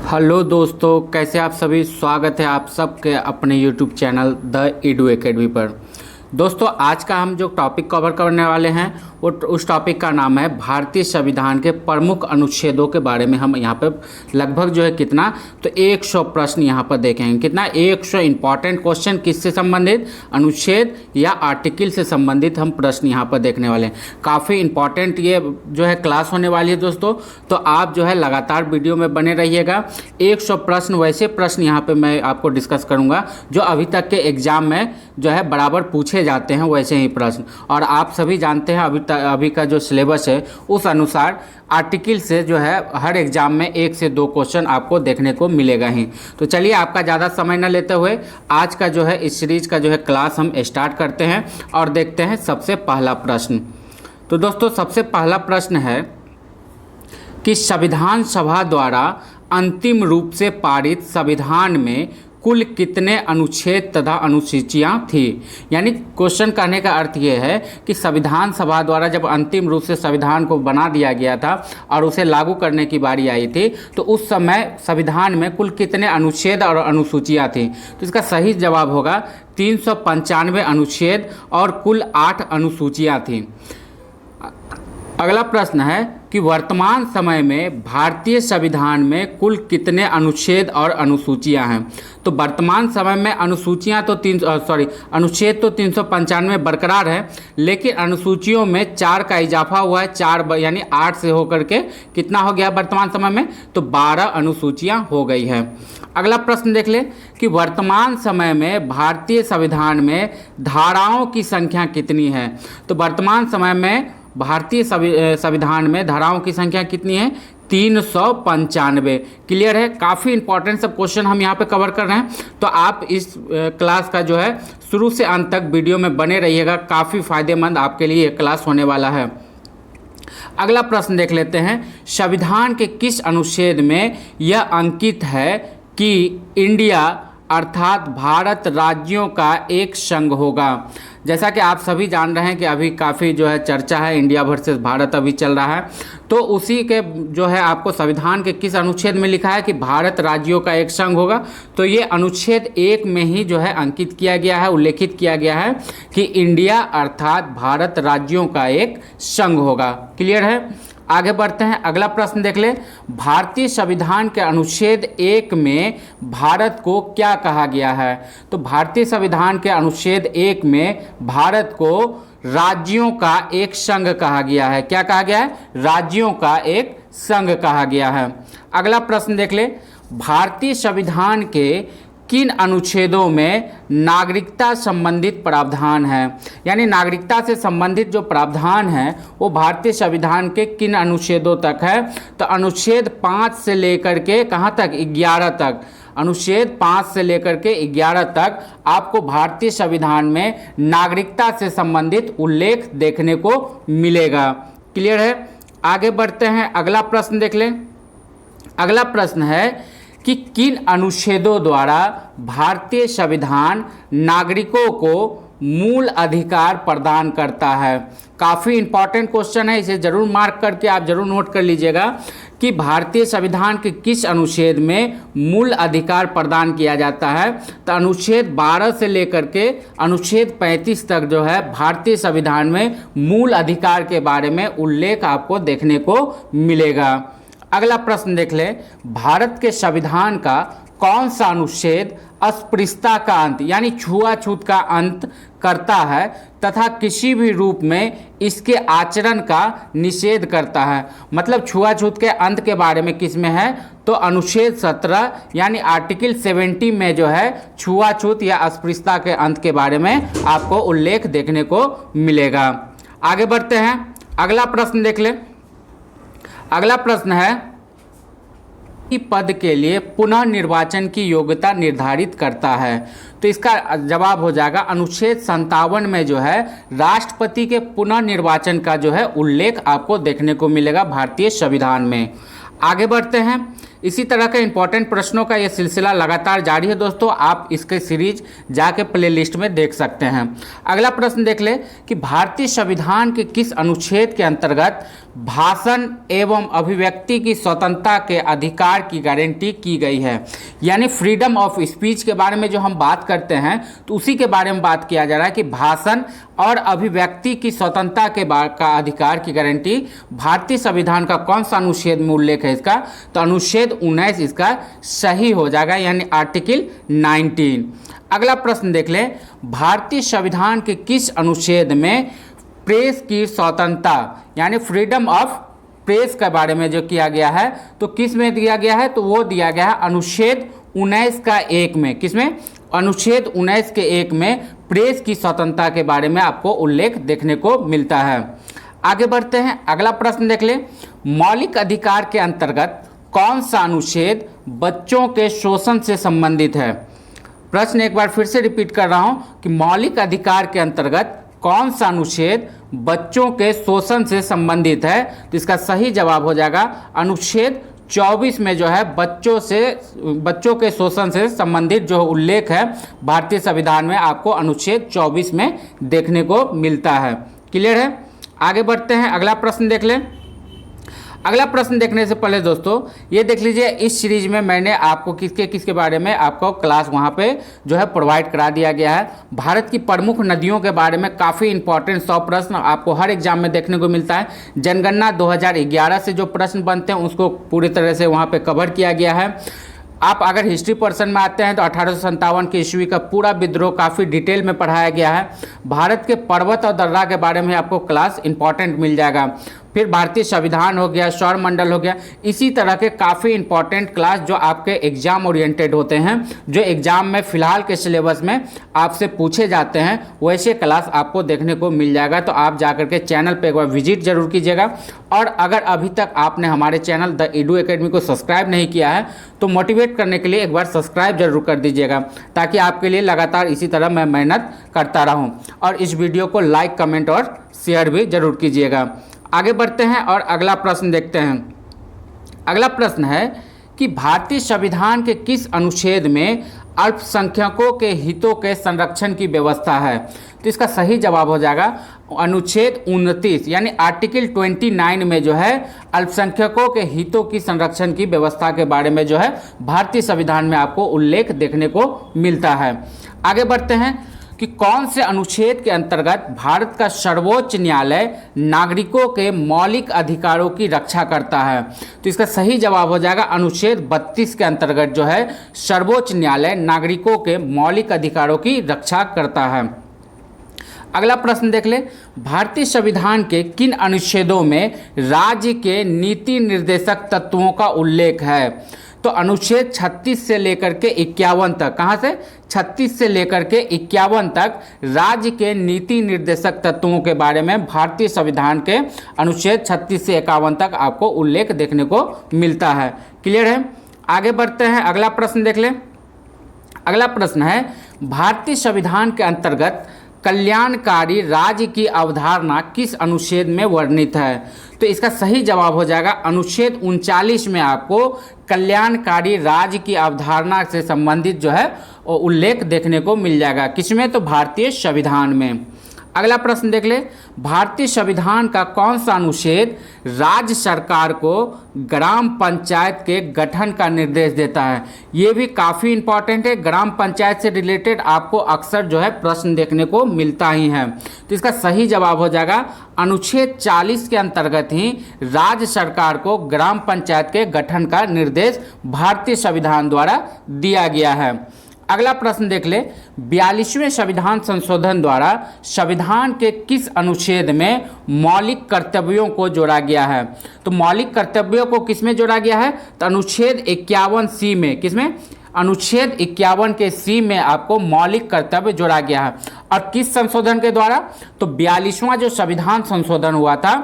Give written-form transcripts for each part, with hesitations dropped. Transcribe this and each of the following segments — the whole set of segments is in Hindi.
हेलो दोस्तों, कैसे आप सभी। स्वागत है आप सबके अपने YouTube channel the edu academy पर। दोस्तों, आज का हम जो टॉपिक कवर करने वाले हैं वो उस टॉपिक का नाम है भारतीय संविधान के प्रमुख अनुच्छेदों के बारे में। हम यहाँ पे लगभग जो है कितना तो 100 प्रश्न यहाँ पर देखेंगे। कितना 100 इंपॉर्टेंट क्वेश्चन किससे संबंधित, अनुच्छेद या आर्टिकल से संबंधित हम प्रश्न यहाँ पर देखने वाले हैं। काफ़ी इंपॉर्टेंट ये जो है क्लास होने वाली है दोस्तों, तो आप जो है लगातार वीडियो में बने रहिएगा। 100 प्रश्न वैसे प्रश्न यहाँ पे मैं आपको डिस्कस करूँगा जो अभी तक के एग्जाम में जो है बराबर पूछे जाते हैं, वैसे ही प्रश्न। और आप सभी जानते हैं अभी का जो सिलेबस है उस अनुसार आर्टिकल से जो है हर एग्जाम में 1 से 2 क्वेश्चन आपको देखने को मिलेगा ही। तो चलिए आपका ज़्यादा समय न लेते हुए आज का जो है इस सीरीज का जो है क्लास हम स्टार्ट करते हैं और देखते हैं सबसे पहला प्रश्न। तो दोस्तों, सबसे पहला प्रश्न है कि संविधान सभा द्वारा अंतिम रूप से पारित संविधान में कुल कितने अनुच्छेद तथा अनुसूचियां थी। यानी क्वेश्चन कहने का अर्थ यह है कि संविधान सभा द्वारा जब अंतिम रूप से संविधान को बना दिया गया था और उसे लागू करने की बारी आई थी तो उस समय संविधान में कुल कितने अनुच्छेद और अनुसूचियां थी। तो इसका सही जवाब होगा 395 अनुच्छेद और कुल 8 अनुसूचियां थी। अगला प्रश्न है कि वर्तमान समय में भारतीय संविधान में कुल कितने अनुच्छेद और अनुसूचियां हैं। तो वर्तमान समय में अनुसूचियां तो अनुच्छेद तो 395 बरकरार है, लेकिन अनुसूचियों में 4 का इजाफा हुआ है। 4 यानी 8 से होकर के कितना हो गया वर्तमान समय में, तो 12 अनुसूचियां हो गई है। अगला प्रश्न देख ले कि वर्तमान समय में भारतीय संविधान में धाराओं की संख्या कितनी है। तो वर्तमान समय में भारतीय संविधान में धाराओं की संख्या कितनी है, 395। क्लियर है। काफ़ी इंपॉर्टेंट सब क्वेश्चन हम यहाँ पे कवर कर रहे हैं, तो आप इस क्लास का जो है शुरू से अंत तक वीडियो में बने रहिएगा। काफ़ी फायदेमंद आपके लिए ये क्लास होने वाला है। अगला प्रश्न देख लेते हैं, संविधान के किस अनुच्छेद में यह अंकित है कि इंडिया अर्थात भारत राज्यों का एक संघ होगा। जैसा कि आप सभी जान रहे हैं कि अभी काफ़ी जो है चर्चा है, इंडिया वर्सेस भारत अभी चल रहा है, तो उसी के जो है आपको संविधान के किस अनुच्छेद में लिखा है कि भारत राज्यों का एक संघ होगा। तो ये अनुच्छेद 1 में ही जो है अंकित किया गया है, उल्लेखित किया गया है कि इंडिया अर्थात भारत राज्यों का एक संघ होगा। क्लियर है। आगे बढ़ते हैं। अगला प्रश्न देख ले, भारतीय संविधान के अनुच्छेद 1 में भारत को क्या कहा गया है। तो भारतीय संविधान के अनुच्छेद 1 में भारत को राज्यों का एक संघ कहा गया है। क्या कहा गया है, राज्यों का एक संघ कहा गया है। अगला प्रश्न देख ले, भारतीय संविधान के किन अनुच्छेदों में नागरिकता संबंधित प्रावधान है। यानी नागरिकता से संबंधित जो प्रावधान है वो भारतीय संविधान के किन अनुच्छेदों तक है। तो अनुच्छेद 5 से लेकर के कहाँ तक, 11 तक। अनुच्छेद 5 से लेकर के 11 तक आपको भारतीय संविधान में नागरिकता से संबंधित उल्लेख देखने को मिलेगा। क्लियर है। आगे बढ़ते हैं। अगला प्रश्न देख लें। अगला प्रश्न है कि किन अनुच्छेदों द्वारा भारतीय संविधान नागरिकों को मूल अधिकार प्रदान करता है। काफ़ी इंपॉर्टेंट क्वेश्चन है, इसे जरूर मार्क करके आप जरूर नोट कर लीजिएगा कि भारतीय संविधान के किस अनुच्छेद में मूल अधिकार प्रदान किया जाता है। तो अनुच्छेद 12 से लेकर के अनुच्छेद 35 तक जो है भारतीय संविधान में मूल अधिकार के बारे में उल्लेख आपको देखने को मिलेगा। अगला प्रश्न देख ले, भारत के संविधान का कौन सा अनुच्छेद अस्पृश्यता का अंत यानी छुआछूत का अंत करता है तथा किसी भी रूप में इसके आचरण का निषेध करता है। मतलब छुआछूत के अंत के बारे में किस में है, तो अनुच्छेद 17 यानी आर्टिकल 70 में जो है छुआछूत या अस्पृश्यता के अंत के बारे में आपको उल्लेख देखने को मिलेगा। आगे बढ़ते हैं। अगला प्रश्न देख ले। अगला प्रश्न है कि पद के लिए पुनः निर्वाचन की योग्यता निर्धारित करता है। तो इसका जवाब हो जाएगा अनुच्छेद 57 में जो है राष्ट्रपति के पुनः निर्वाचन का जो है उल्लेख आपको देखने को मिलेगा भारतीय संविधान में। आगे बढ़ते हैं इसी तरह के इंपॉर्टेंट प्रश्नों का ये सिलसिला लगातार जारी है दोस्तों, आप इसके सीरीज जाके प्लेलिस्ट में देख सकते हैं। अगला प्रश्न देख ले कि भारतीय संविधान के किस अनुच्छेद के अंतर्गत भाषण एवं अभिव्यक्ति की स्वतंत्रता के अधिकार की गारंटी की गई है। यानी फ्रीडम ऑफ स्पीच के बारे में जो हम बात करते हैं तो उसी के बारे में बात किया जा रहा है कि भाषण और अभिव्यक्ति की स्वतंत्रता के का अधिकार की गारंटी भारतीय संविधान का कौन सा अनुच्छेद में उल्लेख है इसका, तो अनुच्छेद 19 इसका सही हो जाएगा, यानी आर्टिकल 19। अगला प्रश्न देख लें, भारतीय संविधान के किस अनुच्छेद में प्रेस की स्वतंत्रता यानी फ्रीडम ऑफ प्रेस के बारे में जो किया गया है तो किस में दिया गया है, तो वो दिया गया है अनुच्छेद 19 का 1 में। किसमें? अनुच्छेद 19 के 1 में प्रेस की स्वतंत्रता के बारे में आपको उल्लेख देखने को मिलता है। आगे बढ़ते हैं, अगला प्रश्न देख ले, मौलिक अधिकार के अंतर्गत कौन सा अनुच्छेद बच्चों के शोषण से संबंधित है। प्रश्न एक बार फिर से रिपीट कर रहा हूं कि मौलिक अधिकार के अंतर्गत कौन सा अनुच्छेद बच्चों के शोषण से संबंधित है, तो इसका सही जवाब हो जाएगा अनुच्छेद 24 में जो है बच्चों के शोषण से संबंधित जो उल्लेख है भारतीय संविधान में आपको अनुच्छेद 24 में देखने को मिलता है। क्लियर है? आगे बढ़ते हैं, अगला प्रश्न देख लें। अगला प्रश्न देखने से पहले दोस्तों ये देख लीजिए, इस सीरीज में मैंने आपको किसके बारे में आपको क्लास वहाँ पे जो है प्रोवाइड करा दिया गया है। भारत की प्रमुख नदियों के बारे में काफ़ी इंपॉर्टेंट 100 प्रश्न आपको हर एग्जाम में देखने को मिलता है। जनगणना 2011 से जो प्रश्न बनते हैं उसको पूरी तरह से वहाँ पर कवर किया गया है। आप अगर हिस्ट्री पर्सन में आते हैं तो 1857 की ईस्वी का पूरा विद्रोह काफ़ी डिटेल में पढ़ाया गया है। भारत के पर्वत और दर्रा के बारे में आपको क्लास इंपॉर्टेंट मिल जाएगा। फिर भारतीय संविधान हो गया, सौर मंडल हो गया, इसी तरह के काफ़ी इंपॉर्टेंट क्लास जो आपके एग्जाम ओरिएंटेड होते हैं, जो एग्जाम में फ़िलहाल के सिलेबस में आपसे पूछे जाते हैं, वैसे क्लास आपको देखने को मिल जाएगा। तो आप जाकर के चैनल पे एक बार विजिट जरूर कीजिएगा। और अगर अभी तक आपने हमारे चैनल द एडू एकेडमी को सब्सक्राइब नहीं किया है तो मोटिवेट करने के लिए एक बार सब्सक्राइब जरूर कर दीजिएगा, ताकि आपके लिए लगातार इसी तरह मैं मेहनत करता रहूँ। और इस वीडियो को लाइक, कमेंट और शेयर भी जरूर कीजिएगा। आगे बढ़ते हैं और अगला प्रश्न देखते हैं। अगला प्रश्न है कि भारतीय संविधान के किस अनुच्छेद में अल्पसंख्यकों के हितों के संरक्षण की व्यवस्था है, तो इसका सही जवाब हो जाएगा अनुच्छेद 29 यानी आर्टिकल 29 में जो है अल्पसंख्यकों के हितों की संरक्षण की व्यवस्था के बारे में जो है भारतीय संविधान में आपको उल्लेख देखने को मिलता है। आगे बढ़ते हैं कि कौन से अनुच्छेद के अंतर्गत भारत का सर्वोच्च न्यायालय नागरिकों के मौलिक अधिकारों की रक्षा करता है, तो इसका सही जवाब हो जाएगा अनुच्छेद 32 के अंतर्गत जो है सर्वोच्च न्यायालय नागरिकों के मौलिक अधिकारों की रक्षा करता है। अगला प्रश्न देख ले, भारतीय संविधान के किन अनुच्छेदों में राज्य के नीति निर्देशक तत्वों का उल्लेख है, तो अनुच्छेद 36 से लेकर के 51 तक, कहाँ से 36 से लेकर के 51 तक राज्य के नीति निर्देशक तत्वों के बारे में भारतीय संविधान के अनुच्छेद 36 से 51 तक आपको उल्लेख देखने को मिलता है। क्लियर है? आगे बढ़ते हैं, अगला प्रश्न देख लें। अगला प्रश्न है भारतीय संविधान के अंतर्गत कल्याणकारी राज्य की अवधारणा किस अनुच्छेद में वर्णित है, तो इसका सही जवाब हो जाएगा अनुच्छेद 39 में आपको कल्याणकारी राज्य की अवधारणा से संबंधित जो है उल्लेख देखने को मिल जाएगा। किसमें? तो भारतीय संविधान में। अगला प्रश्न देख ले, भारतीय संविधान का कौन सा अनुच्छेद राज्य सरकार को ग्राम पंचायत के गठन का निर्देश देता है। ये भी काफ़ी इंपॉर्टेंट है, ग्राम पंचायत से रिलेटेड आपको अक्सर जो है प्रश्न देखने को मिलता ही है। तो इसका सही जवाब हो जाएगा अनुच्छेद 40 के अंतर्गत ही राज्य सरकार को ग्राम पंचायत के गठन का निर्देश भारतीय संविधान द्वारा दिया गया है। अगला प्रश्न देख ले, 42वें संविधान संशोधन द्वारा संविधान के किस अनुच्छेद में मौलिक कर्तव्यों को जोड़ा गया है, तो मौलिक कर्तव्यों को किस में जोड़ा गया है, तो अनुच्छेद 51C में। किसमें? अनुच्छेद 51 के C में आपको मौलिक कर्तव्य जोड़ा गया है। और किस संशोधन के द्वारा, तो 42वां जो संविधान संशोधन हुआ था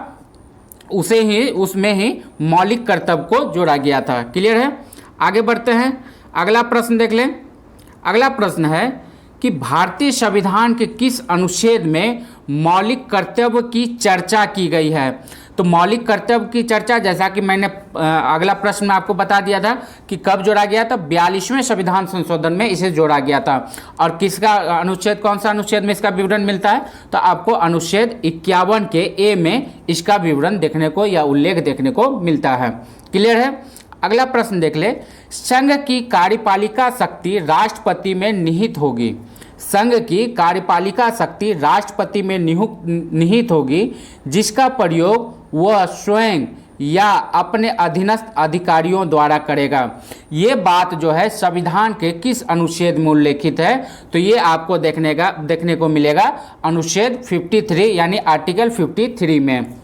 उसमें ही मौलिक कर्तव्य को जोड़ा गया था। क्लियर है? आगे बढ़ते हैं, अगला प्रश्न देख लें। अगला प्रश्न है कि भारतीय संविधान के किस अनुच्छेद में मौलिक कर्तव्य की चर्चा की गई है, तो मौलिक कर्तव्य की चर्चा, जैसा कि मैंने अगला प्रश्न में आपको बता दिया था कि कब जोड़ा गया था, 42वें संविधान संशोधन में इसे जोड़ा गया था। और किसका अनुच्छेद, कौन सा अनुच्छेद में इसका विवरण मिलता है, तो आपको अनुच्छेद 51 के ए में इसका विवरण देखने को या उल्लेख देखने को मिलता है। क्लियर है। अगला प्रश्न देख ले, संघ की कार्यपालिका शक्ति राष्ट्रपति में निहित होगी। संघ की कार्यपालिका शक्ति राष्ट्रपति में निहित होगी, जिसका प्रयोग वह स्वयं या अपने अधीनस्थ अधिकारियों द्वारा करेगा। ये बात जो है संविधान के किस अनुच्छेद में उल्लेखित है, तो ये आपको देखने को मिलेगा अनुच्छेद 53 यानी आर्टिकल 53 में।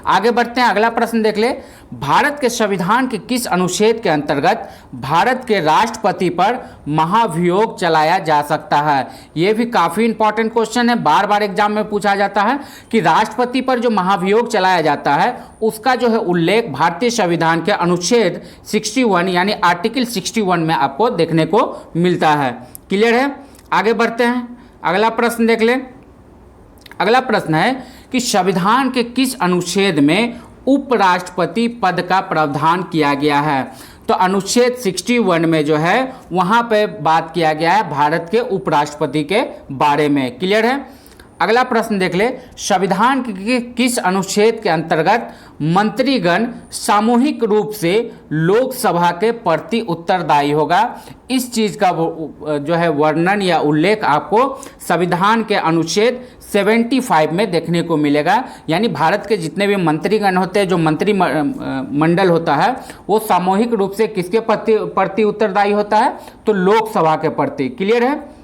आगे बढ़ते हैं, अगला प्रश्न देख ले, भारत के संविधान के किस अनुच्छेद के अंतर्गत भारत के राष्ट्रपति पर महाभियोग चलाया जा सकता है। ये भी काफ़ी इंपॉर्टेंट क्वेश्चन है, बार बार एग्जाम में पूछा जाता है कि राष्ट्रपति पर जो महाभियोग चलाया जाता है उसका जो है उल्लेख भारतीय संविधान के अनुच्छेद 61 यानी आर्टिकल 61 में आपको देखने को मिलता है। क्लियर है। आगे बढ़ते हैं, अगला प्रश्न देख ले। अगला प्रश्न है कि संविधान के किस अनुच्छेद में उपराष्ट्रपति पद का प्रावधान किया गया है। तो अनुच्छेद 61 में जो है वहाँ पे बात किया गया है भारत के उपराष्ट्रपति के बारे में। क्लियर है। अगला प्रश्न देख ले, संविधान के किस अनुच्छेद के अंतर्गत मंत्रीगण सामूहिक रूप से लोकसभा के प्रति उत्तरदायी होगा। इस चीज़ का जो है वर्णन या उल्लेख आपको संविधान के अनुच्छेद 75 में देखने को मिलेगा। यानी भारत के जितने भी मंत्रीगण होते हैं, जो मंत्रिमंडल होता है, वो सामूहिक रूप से किसके प्रति उत्तरदायी होता है, तो लोकसभा के प्रति। क्लियर है।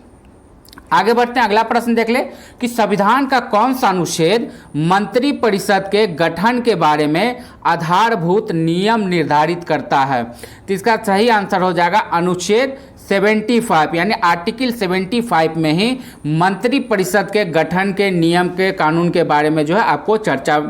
आगे बढ़ते हैं, अगला प्रश्न देख ले कि संविधान का कौन सा अनुच्छेद मंत्रिपरिषद के गठन के बारे में आधारभूत नियम निर्धारित करता है। तो इसका सही आंसर हो जाएगा अनुच्छेद 75 यानी आर्टिकल 75 में ही मंत्रिपरिषद के गठन के नियम के कानून के बारे में जो है आपको चर्चा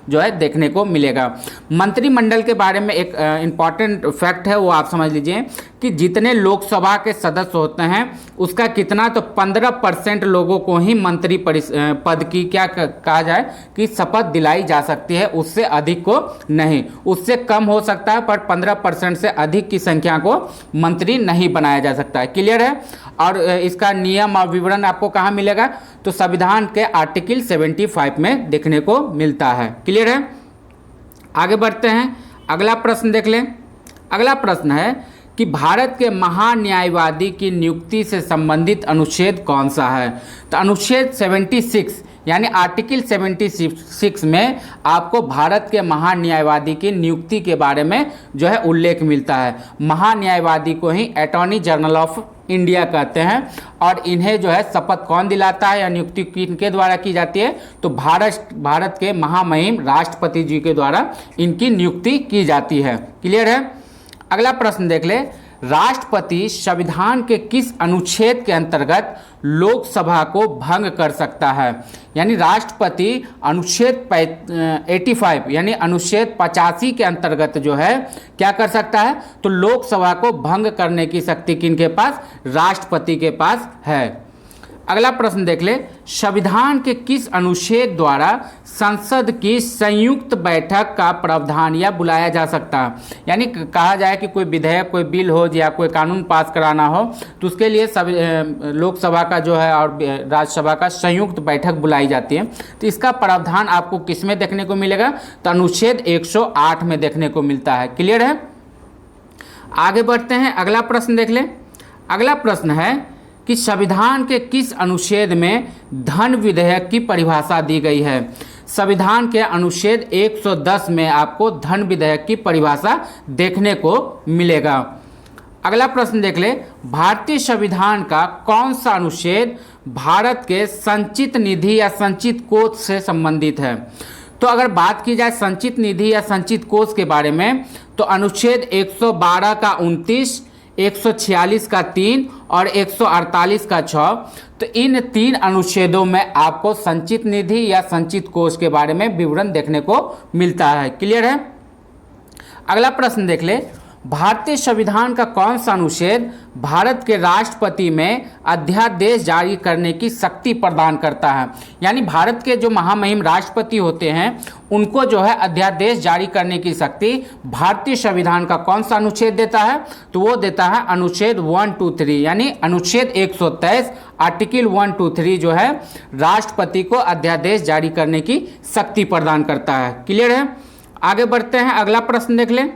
जो है देखने को मिलेगा। मंत्रिमंडल के बारे में एक इम्पॉर्टेंट फैक्ट है, वो आप समझ लीजिए कि जितने लोकसभा के सदस्य होते हैं उसका कितना, तो 15% लोगों को ही मंत्री पद की क्या कहा जाए कि शपथ दिलाई जा सकती है, उससे अधिक को नहीं। उससे कम हो सकता है पर 15% से अधिक की संख्या को मंत्री नहीं बनाया जा सकता है। क्लियर है। और इसका नियम और विवरण आपको कहाँ मिलेगा, तो संविधान के आर्टिकल 75 में देखने को मिलता है। क्लियर है। आगे बढ़ते हैं, अगला प्रश्न देख लें। अगला प्रश्न है कि भारत के महान्यायवादी की नियुक्ति से संबंधित अनुच्छेद कौन सा है। तो अनुच्छेद 76 यानी आर्टिकल 76 में आपको भारत के महान्यायवादी की नियुक्ति के बारे में जो है उल्लेख मिलता है। महान्यायवादी को ही अटॉर्नी जनरल ऑफ इंडिया कहते हैं। और इन्हें जो है शपथ कौन दिलाता है या नियुक्ति किनके द्वारा की जाती है, तो भारत के महामहिम राष्ट्रपति जी के द्वारा इनकी नियुक्ति की जाती है। क्लियर है। अगला प्रश्न देख ले, राष्ट्रपति संविधान के किस अनुच्छेद के अंतर्गत लोकसभा को भंग कर सकता है। यानी राष्ट्रपति अनुच्छेद 85 यानी अनुच्छेद 85 के अंतर्गत जो है क्या कर सकता है, तो लोकसभा को भंग करने की शक्ति किनके पास, राष्ट्रपति के पास है। अगला प्रश्न देख ले, संविधान के किस अनुच्छेद द्वारा संसद की संयुक्त बैठक का प्रावधान या बुलाया जा सकता है। यानी कहा जाए कि कोई विधेयक, कोई बिल हो या कोई कानून पास कराना हो तो उसके लिए लोकसभा का जो है और राज्यसभा का संयुक्त बैठक बुलाई जाती है। तो इसका प्रावधान आपको किस में देखने को मिलेगा, तो अनुच्छेद 108 में देखने को मिलता है। क्लियर है। आगे बढ़ते हैं, अगला प्रश्न देख लें। अगला प्रश्न है कि संविधान के किस अनुच्छेद में धन विधेयक की परिभाषा दी गई है। संविधान के अनुच्छेद 110 में आपको धन विधेयक की परिभाषा देखने को मिलेगा। अगला प्रश्न देख ले, भारतीय संविधान का कौन सा अनुच्छेद भारत के संचित निधि या संचित कोष से संबंधित है। तो अगर बात की जाए संचित निधि या संचित कोष के बारे में, तो अनुच्छेद 112 का 29, 146 का 3 और 148 का 6, तो इन 3 अनुच्छेदों में आपको संचित निधि या संचित कोष के बारे में विवरण देखने को मिलता है। क्लियर है। अगला प्रश्न देख ले, भारतीय संविधान का कौन सा अनुच्छेद भारत के राष्ट्रपति में अध्यादेश जारी करने की शक्ति प्रदान करता है? यानी भारत के जो महामहिम राष्ट्रपति होते हैं उनको जो है अध्यादेश जारी करने की शक्ति भारतीय संविधान का कौन सा अनुच्छेद देता है? तो वो देता है अनुच्छेद 123 यानी अनुच्छेद 123 आर्टिकल 123 जो है राष्ट्रपति को अध्यादेश जारी करने की शक्ति प्रदान करता है। क्लियर है? आगे बढ़ते हैं, अगला प्रश्न देख लें।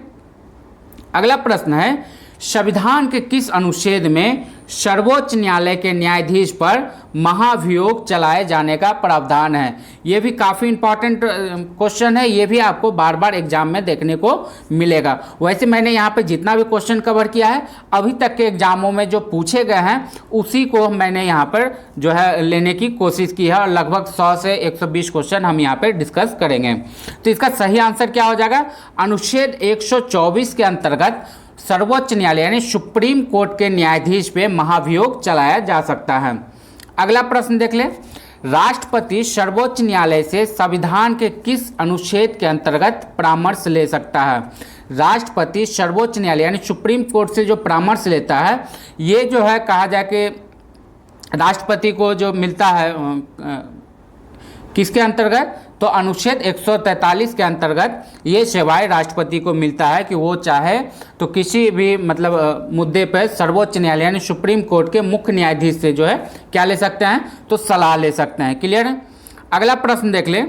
अगला प्रश्न है, संविधान के किस अनुच्छेद में सर्वोच्च न्यायालय के न्यायाधीश पर महाभियोग चलाए जाने का प्रावधान है? ये भी काफ़ी इंपॉर्टेंट क्वेश्चन है, ये भी आपको बार बार एग्जाम में देखने को मिलेगा। वैसे मैंने यहाँ पे जितना भी क्वेश्चन कवर किया है अभी तक के एग्जामों में जो पूछे गए हैं उसी को मैंने यहाँ पर जो है लेने की कोशिश की है और लगभग 100 से 120 क्वेश्चन हम यहाँ पर डिस्कस करेंगे। तो इसका सही आंसर क्या हो जाएगा? अनुच्छेद 124 के अंतर्गत सर्वोच्च न्यायालय यानी सुप्रीम कोर्ट के न्यायाधीश पे महाभियोग चलाया जा सकता है। अगला प्रश्न देख लें। राष्ट्रपति सर्वोच्च न्यायालय से संविधान के किस अनुच्छेद के अंतर्गत परामर्श ले सकता है? राष्ट्रपति सर्वोच्च न्यायालय यानी सुप्रीम कोर्ट से जो परामर्श लेता है ये जो है कहा जाए कि राष्ट्रपति को जो मिलता है किसके अंतर्गत? तो अनुच्छेद 143 के अंतर्गत ये सेवाएं राष्ट्रपति को मिलता है कि वो चाहे तो किसी भी मतलब मुद्दे पर सर्वोच्च न्यायालय यानी सुप्रीम कोर्ट के मुख्य न्यायाधीश से जो है क्या ले सकते हैं? तो सलाह ले सकते हैं। क्लियर है? अगला प्रश्न देख लें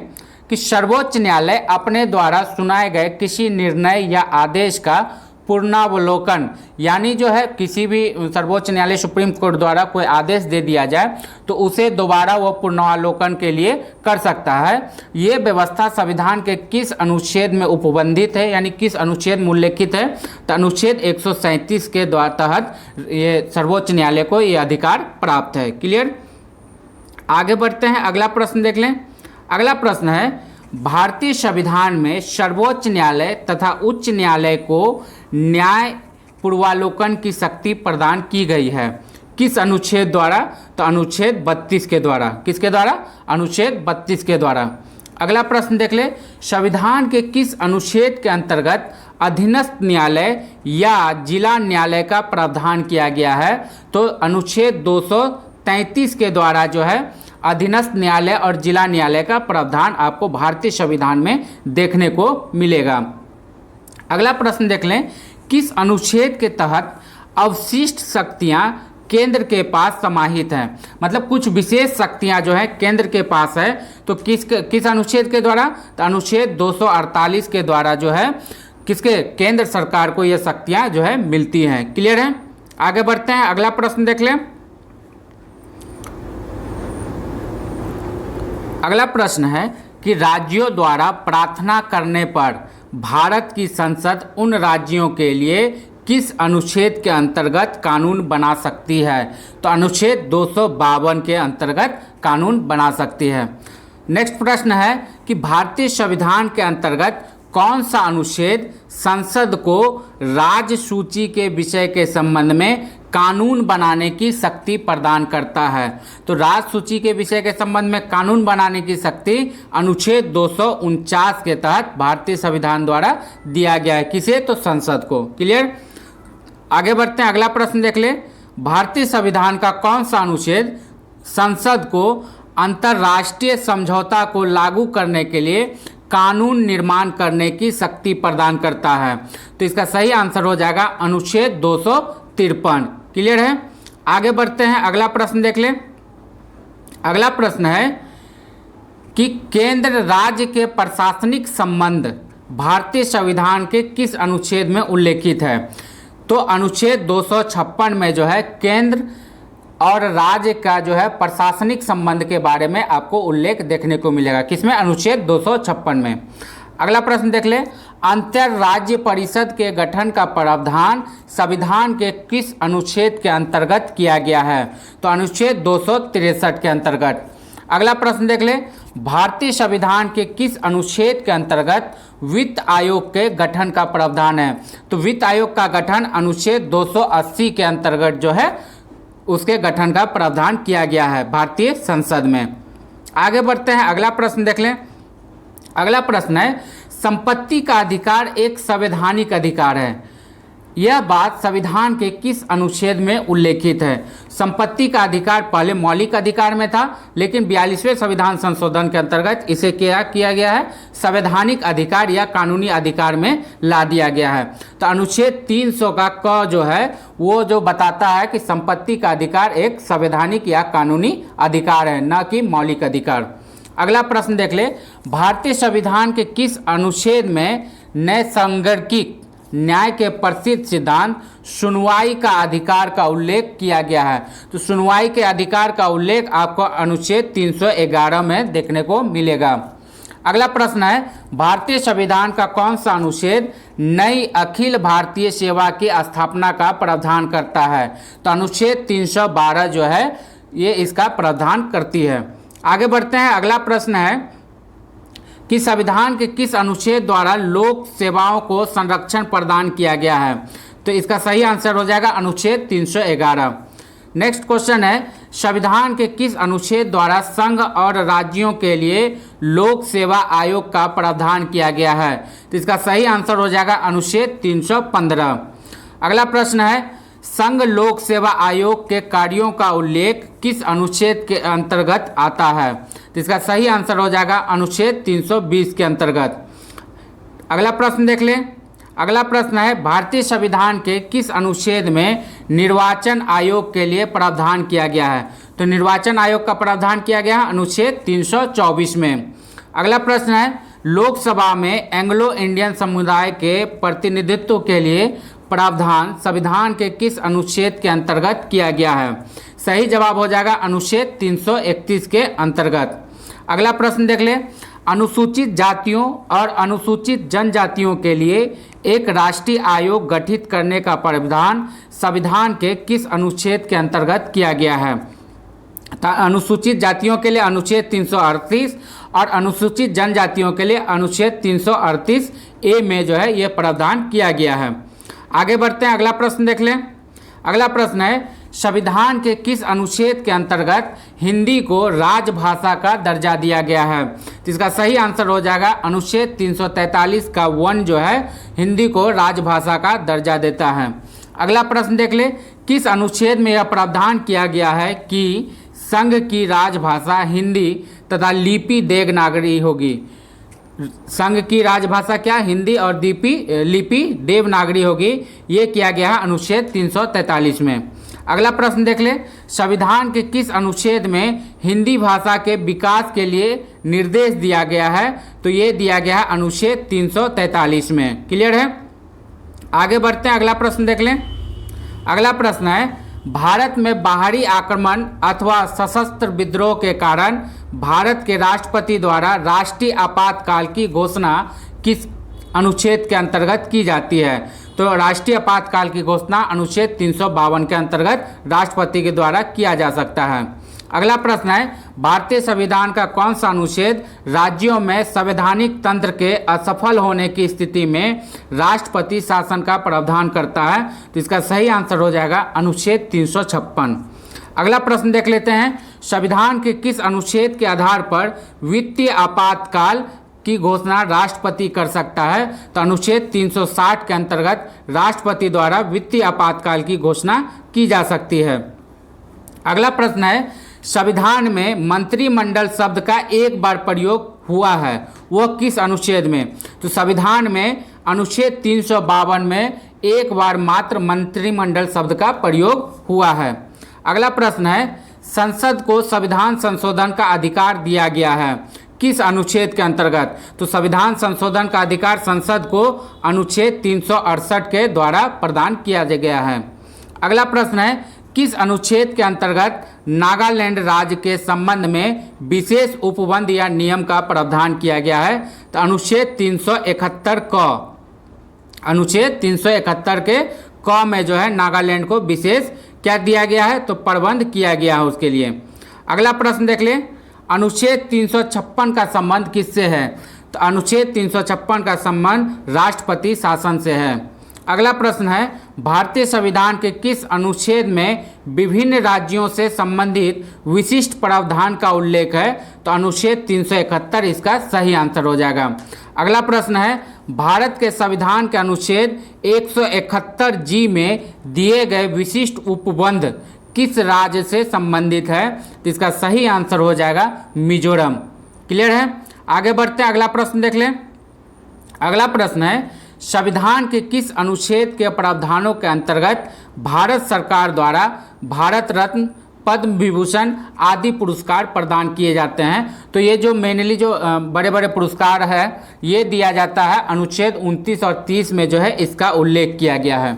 कि सर्वोच्च न्यायालय अपने द्वारा सुनाए गए किसी निर्णय या आदेश का पुनरावलोकन यानी जो है किसी भी सर्वोच्च न्यायालय सुप्रीम कोर्ट द्वारा कोई आदेश दे दिया जाए तो उसे दोबारा वो पुनरावलोकन के लिए कर सकता है। ये व्यवस्था संविधान के किस अनुच्छेद में उपबंधित है यानी किस अनुच्छेद में उल्लेखित है? तो अनुच्छेद 137 के तहत ये सर्वोच्च न्यायालय को ये अधिकार प्राप्त है। क्लियर? आगे बढ़ते हैं, अगला प्रश्न देख लें। अगला प्रश्न है, भारतीय संविधान में सर्वोच्च न्यायालय तथा उच्च न्यायालय को न्याय पूर्वावलोकन की शक्ति प्रदान की गई है किस अनुच्छेद द्वारा? तो अनुच्छेद 32 के द्वारा। किसके द्वारा? अनुच्छेद 32 के द्वारा। अगला प्रश्न देख ले, संविधान के किस अनुच्छेद के अंतर्गत अधीनस्थ न्यायालय या जिला न्यायालय का प्रावधान किया गया है? तो अनुच्छेद 233 के द्वारा जो है अधीनस्थ न्यायालय और जिला न्यायालय का प्रावधान आपको भारतीय संविधान में देखने को मिलेगा। अगला प्रश्न देख लें, किस अनुच्छेद के तहत अवशिष्ट शक्तियां केंद्र के पास समाहित हैं? मतलब कुछ विशेष शक्तियां जो है केंद्र के पास है तो किस अनुच्छेद के द्वारा? तो अनुच्छेद 248 के द्वारा जो है किसके? केंद्र सरकार को ये शक्तियां जो है मिलती हैं। क्लियर है? आगे बढ़ते हैं, अगला प्रश्न देख लें। अगला प्रश्न है कि राज्यों द्वारा प्रार्थना करने पर भारत की संसद उन राज्यों के लिए किस अनुच्छेद के अंतर्गत कानून बना सकती है? तो अनुच्छेद 252 के अंतर्गत कानून बना सकती है। नेक्स्ट प्रश्न है कि भारतीय संविधान के अंतर्गत कौन सा अनुच्छेद संसद को राज्य सूची के विषय के संबंध में कानून बनाने की शक्ति प्रदान करता है? तो राज्य सूची के विषय के संबंध में कानून बनाने की शक्ति अनुच्छेद 249 के तहत भारतीय संविधान द्वारा दिया गया है। किसे? तो संसद को। क्लियर? आगे बढ़ते हैं, अगला प्रश्न देख ले। भारतीय संविधान का कौन सा अनुच्छेद संसद को अंतर्राष्ट्रीय समझौता को लागू करने के लिए कानून निर्माण करने की शक्ति प्रदान करता है? तो इसका सही आंसर हो जाएगा अनुच्छेद 253। क्लियर है? आगे बढ़ते हैं, अगला प्रश्न देख लें। अगला प्रश्न है कि केंद्र राज्य के प्रशासनिक संबंध भारतीय संविधान के किस अनुच्छेद में उल्लेखित है? तो अनुच्छेद 256 में जो है केंद्र और राज्य का जो है प्रशासनिक संबंध के बारे में आपको उल्लेख देखने को मिलेगा। किसमें? अनुच्छेद 256 में। अगला प्रश्न देख ले, अंतर्राज्य परिषद के गठन का प्रावधान संविधान के किस अनुच्छेद के अंतर्गत किया गया है? तो अनुच्छेद 263 के अंतर्गत। अगला प्रश्न देख ले, भारतीय संविधान के किस अनुच्छेद के अंतर्गत वित्त आयोग के गठन का प्रावधान है? तो वित्त आयोग का गठन अनुच्छेद 280 के अंतर्गत जो है उसके गठन का प्रावधान किया गया है भारतीय संसद में। आगे बढ़ते हैं, अगला प्रश्न देख लें। अगला प्रश्न है, संपत्ति का अधिकार एक संवैधानिक अधिकार है यह बात संविधान के किस अनुच्छेद में उल्लेखित है? संपत्ति का अधिकार पहले मौलिक अधिकार में था, लेकिन 42वें संविधान संशोधन के अंतर्गत इसे क्या किया गया है? संवैधानिक अधिकार या कानूनी अधिकार में ला दिया गया है। तो अनुच्छेद 300 का क जो है वो जो बताता है कि संपत्ति का अधिकार एक संवैधानिक या कानूनी अधिकार है, न कि मौलिक अधिकार। अगला प्रश्न देख ले, भारतीय संविधान के किस अनुच्छेद में न्यायसंगर्किक न्याय के प्रसिद्ध सिद्धांत सुनवाई का अधिकार का उल्लेख किया गया है? तो सुनवाई के अधिकार का उल्लेख आपको अनुच्छेद 311 में देखने को मिलेगा। अगला प्रश्न है, भारतीय संविधान का कौन सा अनुच्छेद नई अखिल भारतीय सेवा की स्थापना का प्रावधान करता है? तो अनुच्छेद 312 जो है ये इसका प्रावधान करती है। आगे बढ़ते हैं। अगला प्रश्न है कि संविधान के किस अनुच्छेद द्वारा लोक सेवाओं को संरक्षण प्रदान किया गया है? तो इसका सही आंसर हो जाएगा अनुच्छेद 311। नेक्स्ट क्वेश्चन है, संविधान के किस अनुच्छेद द्वारा संघ और राज्यों के लिए लोक सेवा आयोग का प्रावधान किया गया है? तो इसका सही आंसर हो जाएगा अनुच्छेद 315। अगला प्रश्न है, संघ लोक सेवा आयोग के कार्यों का उल्लेख किस अनुच्छेद के अंतर्गत आता है? तो इसका सही आंसर हो जाएगा अनुच्छेद 320 के अंतर्गत। अगला प्रश्न देख लें। अगला प्रश्न है, भारतीय संविधान के किस अनुच्छेद में निर्वाचन आयोग के लिए प्रावधान किया गया है? तो निर्वाचन आयोग का प्रावधान किया गया है अनुच्छेद 324 में। अगला प्रश्न है, लोकसभा में एंग्लो इंडियन समुदाय के प्रतिनिधित्व के लिए प्रावधान संविधान के किस अनुच्छेद के अंतर्गत किया गया है? सही जवाब हो जाएगा अनुच्छेद 331 के अंतर्गत। अगला प्रश्न देख ले, अनुसूचित जातियों और अनुसूचित जनजातियों के लिए एक राष्ट्रीय आयोग गठित करने का प्रावधान संविधान के किस अनुच्छेद के अंतर्गत किया गया है? अनुसूचित जातियों के लिए अनुच्छेद 338 और अनुसूचित जनजातियों के लिए अनुच्छेद 338 ए में जो है ये प्रावधान किया गया है। आगे बढ़ते हैं। अगला प्रश्न देख लें। अगला प्रश्न है, संविधान के किस अनुच्छेद के अंतर्गत हिंदी को राजभाषा का दर्जा दिया गया है? तो इसका सही आंसर हो जाएगा अनुच्छेद 343 का 1 जो है हिंदी को राजभाषा का दर्जा देता है। अगला प्रश्न देख ले, किस अनुच्छेद में यह प्रावधान किया गया है कि संघ की राजभाषा हिंदी तथा लिपि देवनागरी होगी? संघ की राजभाषा क्या? हिंदी और लिपि देवनागरी होगी। ये किया गया है अनुच्छेद 343 में। अगला प्रश्न देख ले, संविधान के किस अनुच्छेद में हिंदी भाषा के विकास के लिए निर्देश दिया गया है? तो ये दिया गया है अनुच्छेद 343 में। क्लियर है? आगे बढ़ते हैं। अगला प्रश्न देख लें। अगला प्रश्न है, भारत में बाहरी आक्रमण अथवा सशस्त्र विद्रोह के कारण भारत के राष्ट्रपति द्वारा राष्ट्रीय आपातकाल की घोषणा किस अनुच्छेद के अंतर्गत की जाती है? तो राष्ट्रीय आपातकाल की घोषणा अनुच्छेद 352 के अंतर्गत राष्ट्रपति के द्वारा किया जा सकता है। अगला प्रश्न है, भारतीय संविधान का कौन सा अनुच्छेद राज्यों में संवैधानिक तंत्र के असफल होने की स्थिति में राष्ट्रपति शासन का प्रावधान करता है? तो इसका सही आंसर हो जाएगा अनुच्छेद 356। अगला प्रश्न देख लेते हैं, संविधान के किस अनुच्छेद के आधार पर वित्तीय आपातकाल की घोषणा राष्ट्रपति कर सकता है? तो अनुच्छेद 360 के अंतर्गत राष्ट्रपति द्वारा वित्तीय आपातकाल की घोषणा की जा सकती है। अगला प्रश्न है, संविधान में मंत्रिमंडल शब्द का एक बार प्रयोग हुआ है, वह किस अनुच्छेद में? तो संविधान में अनुच्छेद 352 में एक बार मात्र मंत्रिमंडल शब्द का प्रयोग हुआ है। अगला प्रश्न है, संसद को संविधान संशोधन का अधिकार दिया गया है, किस अनुच्छेद के अंतर्गत? तो संविधान संशोधन का अधिकार संसद को अनुच्छेद 368 के द्वारा प्रदान किया गया है। अगला प्रश्न है, किस अनुच्छेद के अंतर्गत नागालैंड राज्य के संबंध में विशेष उपबंध या नियम का प्रावधान किया गया है? तो अनुच्छेद 371 क, अनुच्छेद 371 के क में जो है नागालैंड को विशेष क्या दिया गया है? तो प्रबंध किया गया है उसके लिए। अगला प्रश्न देख ले, अनुच्छेद 356 का संबंध किससे है? तो अनुच्छेद 356 का संबंध राष्ट्रपति शासन से है। अगला प्रश्न है, भारतीय संविधान के किस अनुच्छेद में विभिन्न राज्यों से संबंधित विशिष्ट प्रावधान का उल्लेख है? तो अनुच्छेद 371 इसका सही आंसर हो जाएगा। अगला प्रश्न है, भारत के संविधान के अनुच्छेद 171 जी में दिए गए विशिष्ट उपबंध किस राज्य से संबंधित है? तो इसका सही आंसर हो जाएगा मिजोरम। क्लियर है? आगे बढ़ते हैं, अगला प्रश्न देख लें। अगला प्रश्न है, संविधान के किस अनुच्छेद के प्रावधानों के अंतर्गत भारत सरकार द्वारा भारत रत्न, पद्म विभूषण आदि पुरस्कार प्रदान किए जाते हैं? तो ये जो मेनली जो बड़े बड़े पुरस्कार है ये दिया जाता है अनुच्छेद 29 और 30 में जो है इसका उल्लेख किया गया है।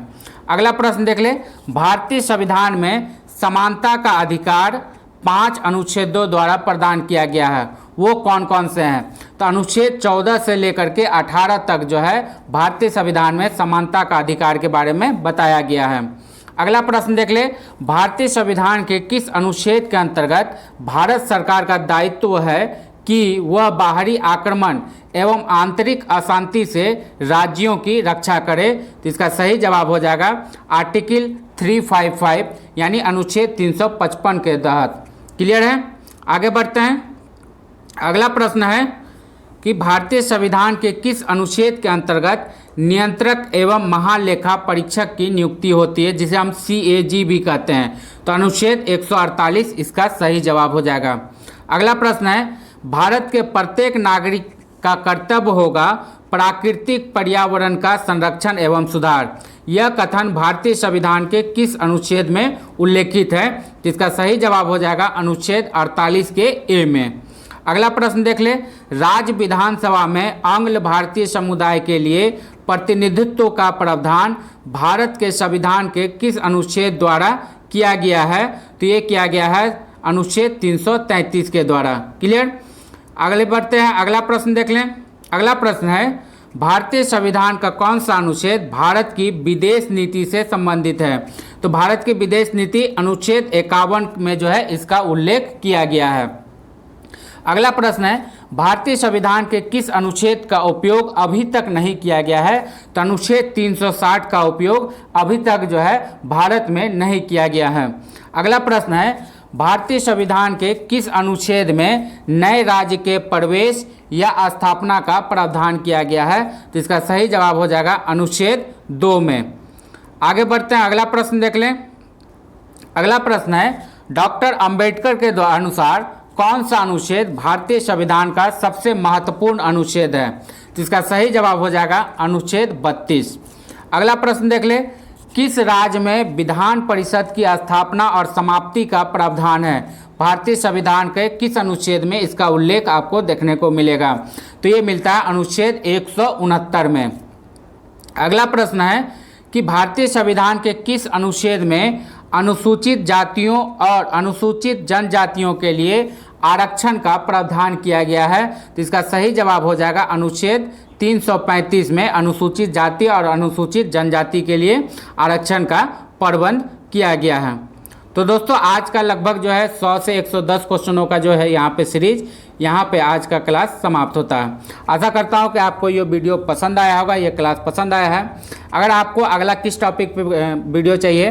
अगला प्रश्न देख ले, भारतीय संविधान में समानता का अधिकार 5 अनुच्छेदों द्वारा प्रदान किया गया है, वो कौन कौन से हैं? तो अनुच्छेद 14 से लेकर के 18 तक जो है भारतीय संविधान में समानता का अधिकार के बारे में बताया गया है। अगला प्रश्न देख ले, भारतीय संविधान के किस अनुच्छेद के अंतर्गत भारत सरकार का दायित्व है कि वह बाहरी आक्रमण एवं आंतरिक अशांति से राज्यों की रक्षा करे? तो इसका सही जवाब हो जाएगा आर्टिकल 355 यानी अनुच्छेद 355 के तहत। क्लियर है? आगे बढ़ते हैं। अगला प्रश्न है कि भारतीय संविधान के किस अनुच्छेद के अंतर्गत नियंत्रक एवं महालेखा परीक्षक की नियुक्ति होती है, जिसे हम CAG भी कहते हैं? तो अनुच्छेद 148 इसका सही जवाब हो जाएगा। अगला प्रश्न है, भारत के प्रत्येक नागरिक का कर्तव्य होगा प्राकृतिक पर्यावरण का संरक्षण एवं सुधार। यह कथन भारतीय संविधान के किस अनुच्छेद में उल्लेखित है? जिसका सही जवाब हो जाएगा अनुच्छेद 48 के ए में। अगला प्रश्न देख ले, राज्य विधानसभा में आंग्ल भारतीय समुदाय के लिए प्रतिनिधित्व का प्रावधान भारत के संविधान के किस अनुच्छेद द्वारा किया गया है? तो ये किया गया है अनुच्छेद 333 के द्वारा। क्लियर? अगले बढ़ते हैं, अगला प्रश्न देख लें। अगला प्रश्न है, भारतीय संविधान का कौन सा अनुच्छेद भारत की विदेश नीति से संबंधित है? तो भारत की विदेश नीति अनुच्छेद 51 में जो है इसका उल्लेख किया गया है। अगला प्रश्न है, भारतीय संविधान के किस अनुच्छेद का उपयोग अभी तक नहीं किया गया है? तो अनुच्छेद 360 का उपयोग अभी तक जो है भारत में नहीं किया गया है। अगला प्रश्न है, भारतीय संविधान के किस अनुच्छेद में नए राज्य के प्रवेश या स्थापना का प्रावधान किया गया है? तो इसका सही जवाब हो जाएगा अनुच्छेद 2 में। आगे बढ़ते हैं, अगला प्रश्न देख लें। अगला प्रश्न है, डॉक्टर अंबेडकर के अनुसार कौन सा अनुच्छेद भारतीय संविधान का सबसे महत्वपूर्ण अनुच्छेद है? तो इसका सही जवाब हो जाएगा अनुच्छेद 32। अगला प्रश्न देख ले, किस राज्य में विधान परिषद की स्थापना और समाप्ति का प्रावधान है? भारतीय संविधान के किस अनुच्छेद में इसका उल्लेख आपको देखने को मिलेगा? तो ये मिलता है अनुच्छेद 169 में। अगला प्रश्न है कि भारतीय संविधान के किस अनुच्छेद में अनुसूचित जातियों और अनुसूचित जनजातियों के लिए आरक्षण का प्रावधान किया गया है? तो इसका सही जवाब हो जाएगा अनुच्छेद 335 में अनुसूचित जाति और अनुसूचित जनजाति के लिए आरक्षण का प्रबंध किया गया है। तो दोस्तों आज का लगभग जो है 100 से 110 क्वेश्चनों का जो है यहाँ पे सीरीज, यहाँ पे आज का क्लास समाप्त होता है। आशा करता हूँ कि आपको ये वीडियो पसंद आया होगा, ये क्लास पसंद आया है। अगर आपको अगला किस टॉपिक पे वीडियो चाहिए,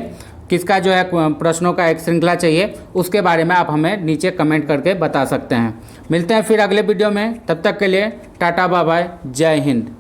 किसका जो है प्रश्नों का एक श्रृंखला चाहिए, उसके बारे में आप हमें नीचे कमेंट करके बता सकते हैं। मिलते हैं फिर अगले वीडियो में, तब तक के लिए टाटा बाय बाय, जय हिंद।